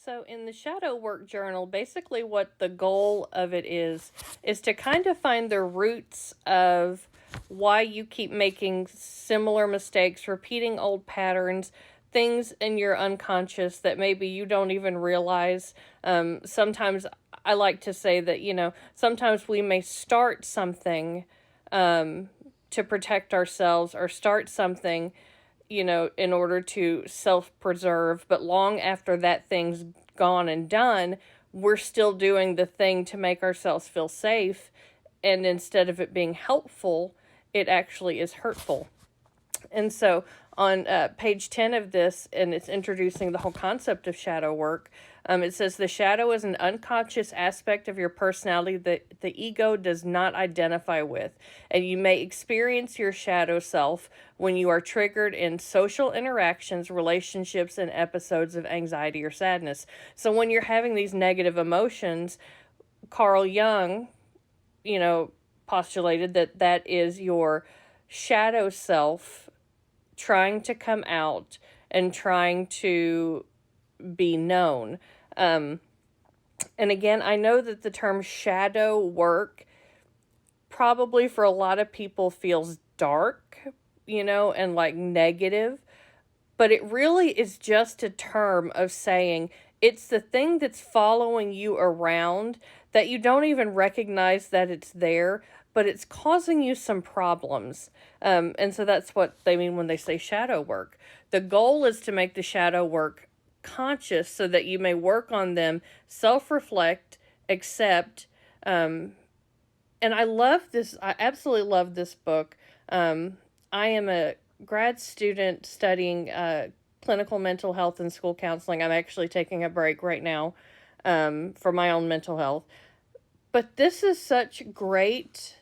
So in the shadow work journal, basically what the goal of it is to kind of find the roots of why you keep making similar mistakes, repeating old patterns, things in your unconscious that maybe you don't even realize. Sometimes I like to say that, sometimes we may start something to protect ourselves or start something in order to self preserve. But long after that thing's gone and done, we're still doing the thing to make ourselves feel safe. And instead of it being helpful, it actually is hurtful. And so on page 10 of this, and it's introducing the whole concept of shadow work, it says the shadow is an unconscious aspect of your personality that the ego does not identify with. And you may experience your shadow self when you are triggered in social interactions, relationships, and episodes of anxiety or sadness. So when you're having these negative emotions, Carl Jung, postulated that is your shadow self trying to come out and trying to be known. And again, I know that the term shadow work probably for a lot of people feels dark, and like negative, but it really is just a term of saying it's the thing that's following you around that you don't even recognize that it's there, but it's causing you some problems. And so that's what they mean when they say shadow work. The goal is to make the shadow work conscious so that you may work on them, self-reflect, accept. And I love this. I absolutely love this book. I am a grad student studying clinical mental health and school counseling. I'm actually taking a break right now for my own mental health. But this is such great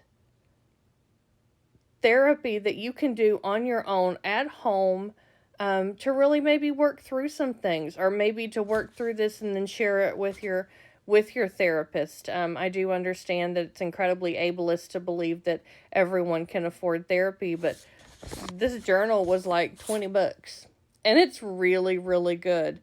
therapy that you can do on your own at home to really maybe work through some things, or maybe to work through this and then share it with your therapist. I do understand that it's incredibly ableist to believe that everyone can afford therapy, but this journal was like $20, and it's really, really good.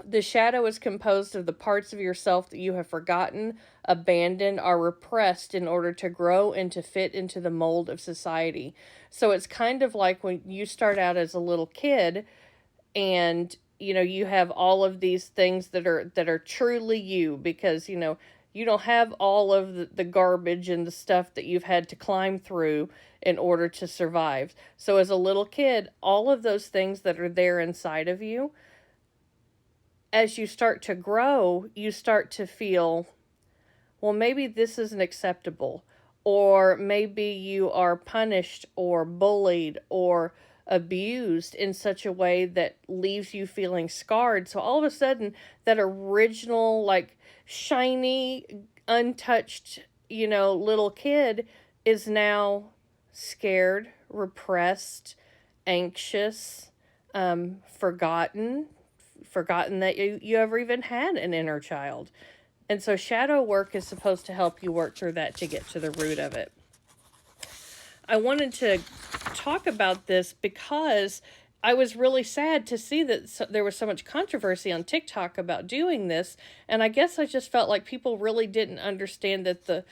The shadow is composed of the parts of yourself that you have forgotten, abandoned, or repressed in order to grow and to fit into the mold of society. So it's kind of like when you start out as a little kid and you have all of these things that are truly you, because you don't have all of the garbage and the stuff that you've had to climb through in order to survive. So as a little kid, all of those things that are there inside of you, as you start to grow, you start to feel, well, maybe this isn't acceptable, or maybe you are punished or bullied or abused in such a way that leaves you feeling scarred. So all of a sudden, that original, like, shiny, untouched, little kid is now scared, repressed, anxious, forgotten that you ever even had an inner child. And so shadow work is supposed to help you work through that to get to the root of it. I wanted to talk about this because I was really sad to see that there was so much controversy on TikTok about doing this. And I guess I just felt like people really didn't understand that the